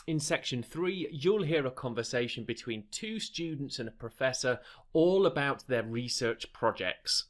In section 3, you'll hear a conversation between two students and a professor all about their research projects.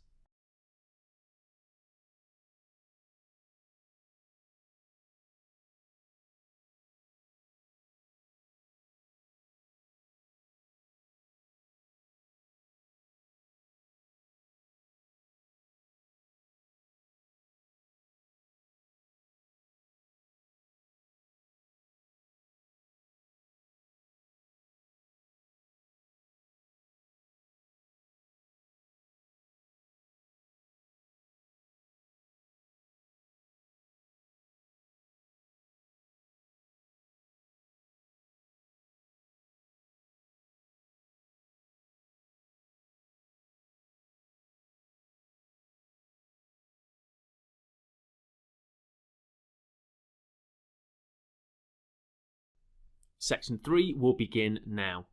Section 3 will begin now.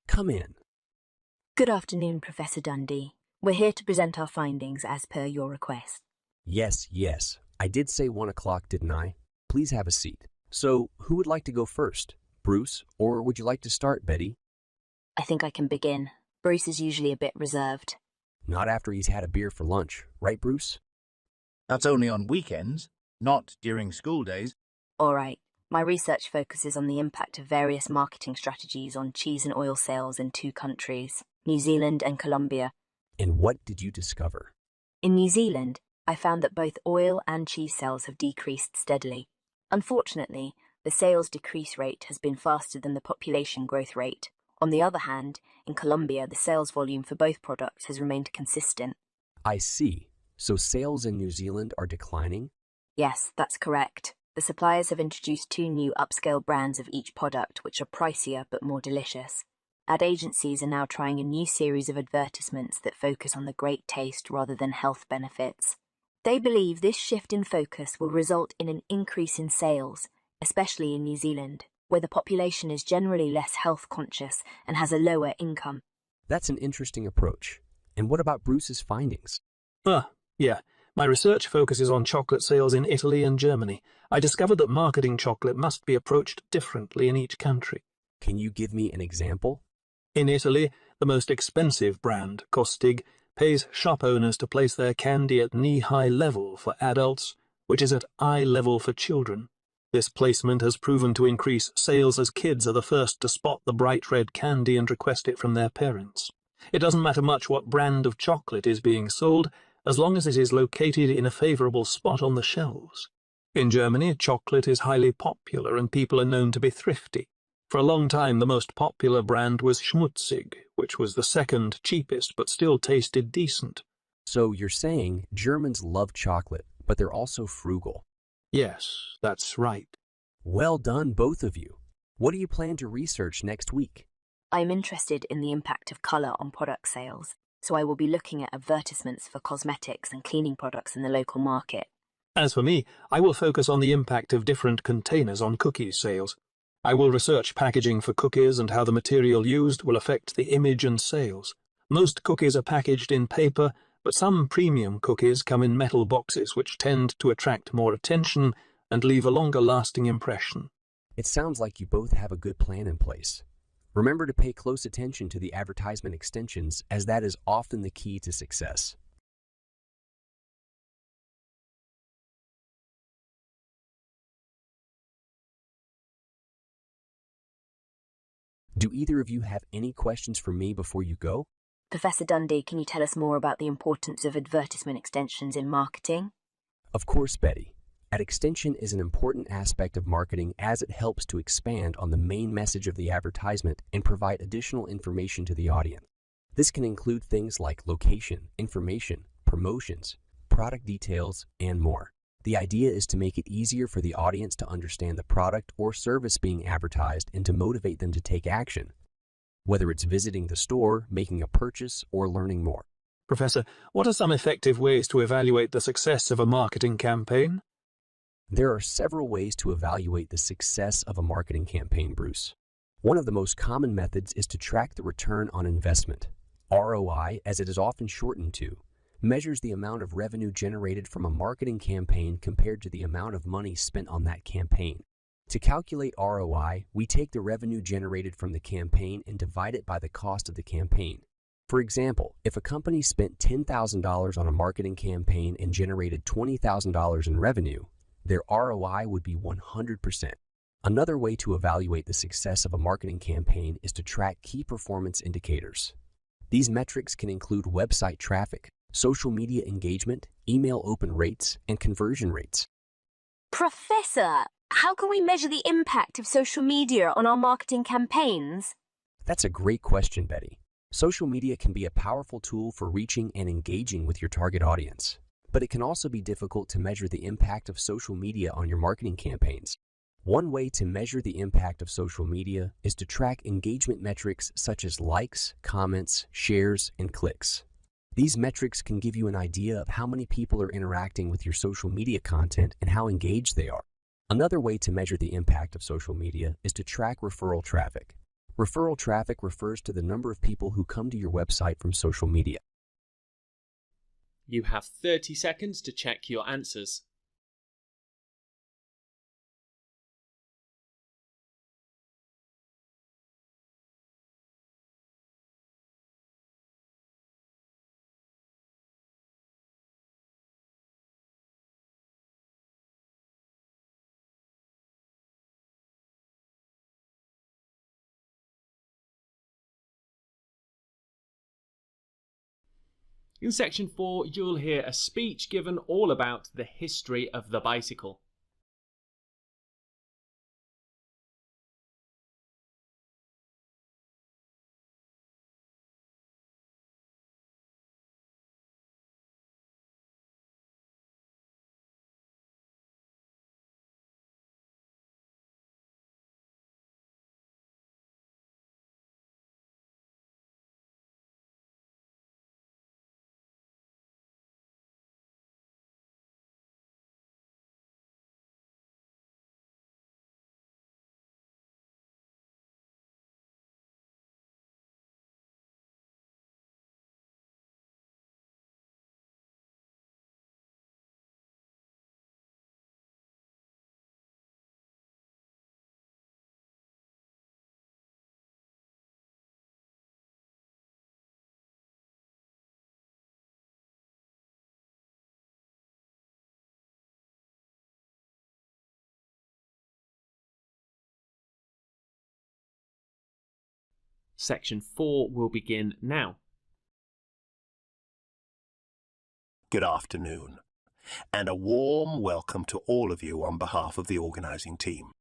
Come in. Good afternoon, Professor Dundee. We're here to present our findings as per your request. Yes. I did say 1 o'clock, didn't I? Please have a seat. So, who would like to go first? Bruce, or would you like to start, Betty? I think I can begin. Bruce is usually a bit reserved. Not after he's had a beer for lunch, right, Bruce? That's only on weekends, not during school days. All right. My research focuses on the impact of various marketing strategies on cheese and oil sales in 2 countries, New Zealand and Colombia. And what did you discover? In New Zealand, I found that both oil and cheese sales have decreased steadily. Unfortunately, the sales decrease rate has been faster than the population growth rate. On the other hand, in Colombia, the sales volume for both products has remained consistent. I see. So sales in New Zealand are declining? Yes, that's correct. The suppliers have introduced 2 new upscale brands of each product, which are pricier but more delicious. Ad agencies are now trying a new series of advertisements that focus on the great taste rather than health benefits. They believe this shift in focus will result in an increase in sales, especially in New Zealand, where the population is generally less health conscious and has a lower income. That's an interesting approach. And what about Bruce's findings? Yeah. My research focuses on chocolate sales in Italy and Germany. I discovered that marketing chocolate must be approached differently in each country. Can you give me an example? In Italy, the most expensive brand, Costig, pays shop owners to place their candy at knee-high level for adults, which is at eye level for children. This placement has proven to increase sales as kids are the first to spot the bright red candy and request it from their parents. It doesn't matter much what brand of chocolate is being sold, as long as it is located in a favorable spot on the shelves. In Germany, chocolate is highly popular and people are known to be thrifty. For a long time, the most popular brand was Schmutzig, which was the second cheapest but still tasted decent. So you're saying Germans love chocolate, but they're also frugal. Yes, that's right. Well done, both of you. What do you plan to research next week? I'm interested in the impact of colour on product sales, so I will be looking at advertisements for cosmetics and cleaning products in the local market. As for me, I will focus on the impact of different containers on cookies sales. I will research packaging for cookies and how the material used will affect the image and sales. Most cookies are packaged in paper, but some premium cookies come in metal boxes which tend to attract more attention and leave a longer-lasting impression. It sounds like you both have a good plan in place. Remember to pay close attention to the advertisement extensions, as that is often the key to success. Do either of you have any questions for me before you go? Professor Dundee, can you tell us more about the importance of advertisement extensions in marketing? Of course, Betty. Ad extension is an important aspect of marketing as it helps to expand on the main message of the advertisement and provide additional information to the audience. This can include things like location, information, promotions, product details, and more. The idea is to make it easier for the audience to understand the product or service being advertised and to motivate them to take action, whether it's visiting the store, making a purchase, or learning more. Professor, what are some effective ways to evaluate the success of a marketing campaign? There are several ways to evaluate the success of a marketing campaign, Bruce. One of the most common methods is to track the return on investment, ROI as it is often shortened to, measures the amount of revenue generated from a marketing campaign compared to the amount of money spent on that campaign. To calculate ROI, we take the revenue generated from the campaign and divide it by the cost of the campaign. For example, if a company spent $10,000 on a marketing campaign and generated $20,000 in revenue, their ROI would be 100%. Another way to evaluate the success of a marketing campaign is to track key performance indicators. These metrics can include website traffic, social media engagement, email open rates, and conversion rates. Professor, how can we measure the impact of social media on our marketing campaigns? That's a great question, Betty. Social media can be a powerful tool for reaching and engaging with your target audience, but it can also be difficult to measure the impact of social media on your marketing campaigns. One way to measure the impact of social media is to track engagement metrics such as likes, comments, shares, and clicks. These metrics can give you an idea of how many people are interacting with your social media content and how engaged they are. Another way to measure the impact of social media is to track referral traffic. Referral traffic refers to the number of people who come to your website from social media. You have 30 seconds to check your answers. In section 4, you'll hear a speech given all about the history of the bicycle. Section 4 will begin now. Good afternoon, and a warm welcome to all of you on behalf of the organising team.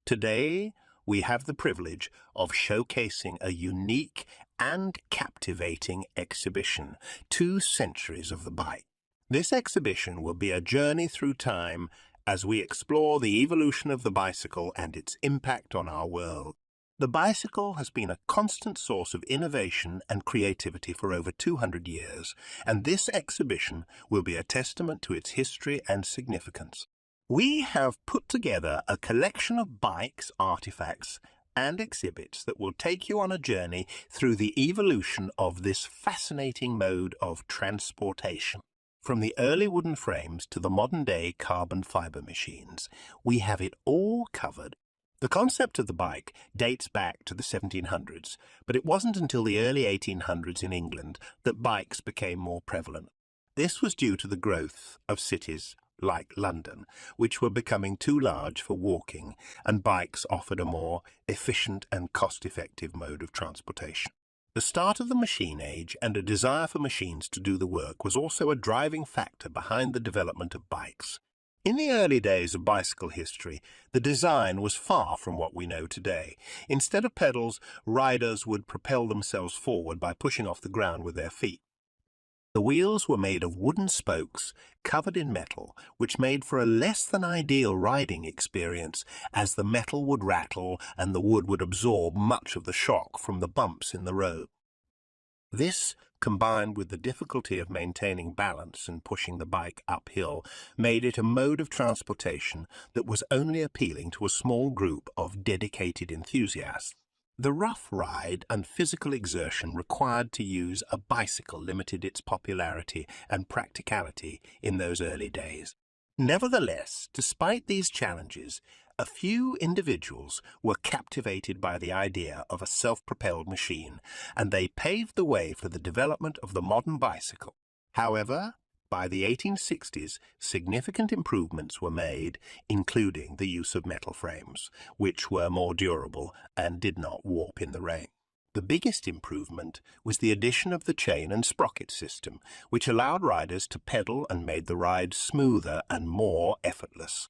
Today, we have the privilege of showcasing a unique and captivating exhibition, 2 centuries of the bike. This exhibition will be a journey through time as we explore the evolution of the bicycle and its impact on our world. The bicycle has been a constant source of innovation and creativity for over 200 years, and this exhibition will be a testament to its history and significance. We have put together a collection of bikes, artifacts, and exhibits that will take you on a journey through the evolution of this fascinating mode of transportation. From the early wooden frames to the modern-day carbon fibre machines, we have it all covered. The concept of the bike dates back to the 1700s, but it wasn't until the early 1800s in England that bikes became more prevalent. This was due to the growth of cities like London, which were becoming too large for walking, and bikes offered a more efficient and cost-effective mode of transportation. The start of the machine age and a desire for machines to do the work was also a driving factor behind the development of bikes. In the early days of bicycle history, the design was far from what we know today. Instead of pedals, riders would propel themselves forward by pushing off the ground with their feet. The wheels were made of wooden spokes covered in metal, which made for a less than ideal riding experience, as the metal would rattle and the wood would absorb much of the shock from the bumps in the road. This, combined with the difficulty of maintaining balance and pushing the bike uphill, made it a mode of transportation that was only appealing to a small group of dedicated enthusiasts. The rough ride and physical exertion required to use a bicycle limited its popularity and practicality in those early days. Nevertheless, despite these challenges, a few individuals were captivated by the idea of a self-propelled machine, and they paved the way for the development of the modern bicycle. However, by the 1860s, significant improvements were made, including the use of metal frames, which were more durable and did not warp in the rain. The biggest improvement was the addition of the chain and sprocket system, which allowed riders to pedal and made the ride smoother and more effortless.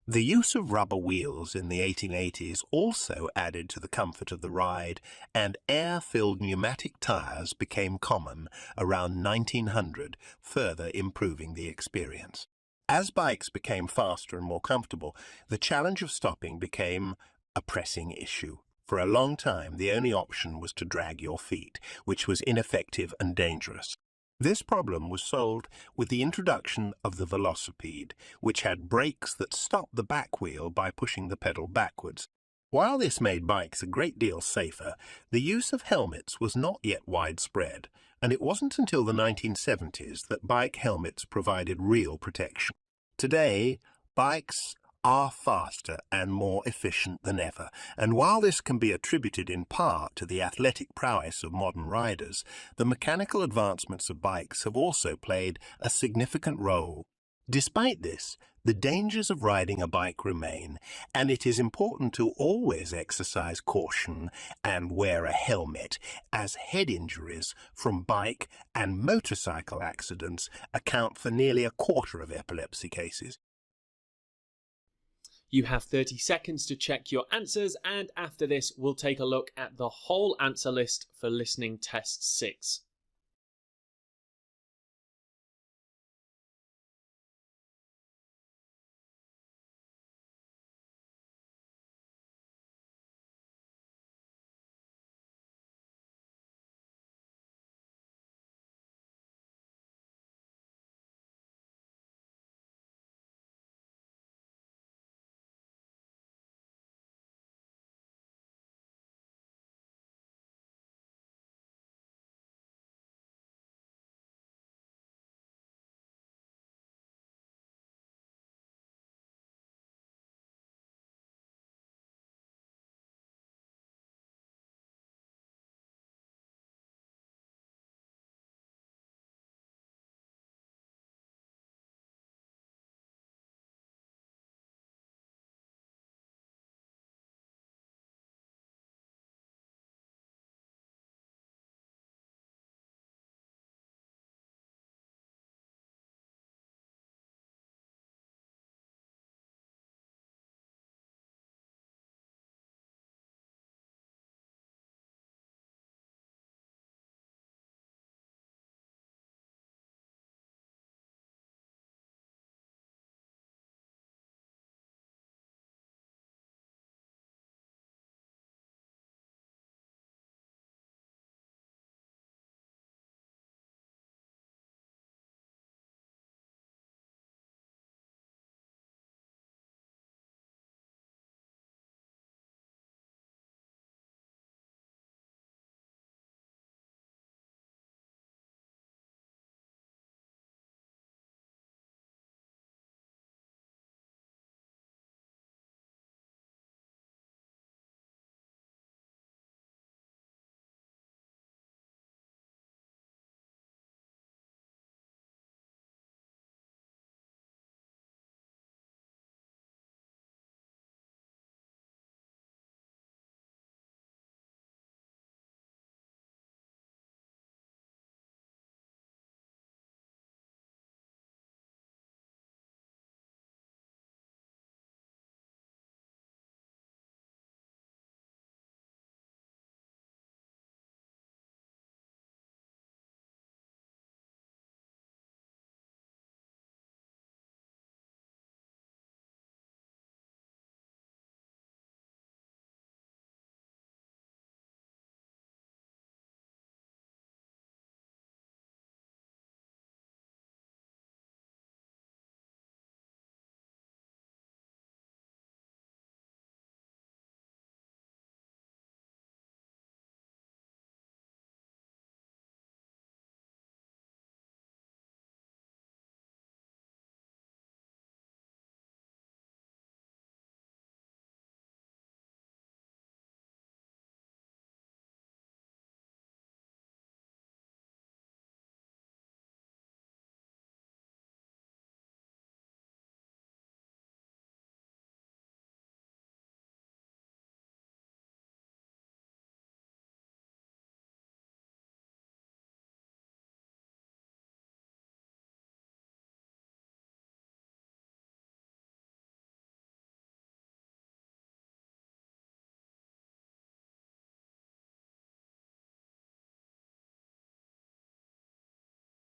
The use of rubber wheels in the 1880s also added to the comfort of the ride, and air-filled pneumatic tires became common around 1900, further improving the experience. As bikes became faster and more comfortable, the challenge of stopping became a pressing issue. For a long time, the only option was to drag your feet, which was ineffective and dangerous. This problem was solved with the introduction of the velocipede, which had brakes that stopped the back wheel by pushing the pedal backwards. While this made bikes a great deal safer, the use of helmets was not yet widespread, and it wasn't until the 1970s that bike helmets provided real protection. Today, bikes are faster and more efficient than ever, and while this can be attributed in part to the athletic prowess of modern riders, the mechanical advancements of bikes have also played a significant role. Despite this, the dangers of riding a bike remain, and it is important to always exercise caution and wear a helmet, as head injuries from bike and motorcycle accidents account for nearly a quarter of epilepsy cases. You have 30 seconds to check your answers, and after this we'll take a look at the whole answer list for listening test 6.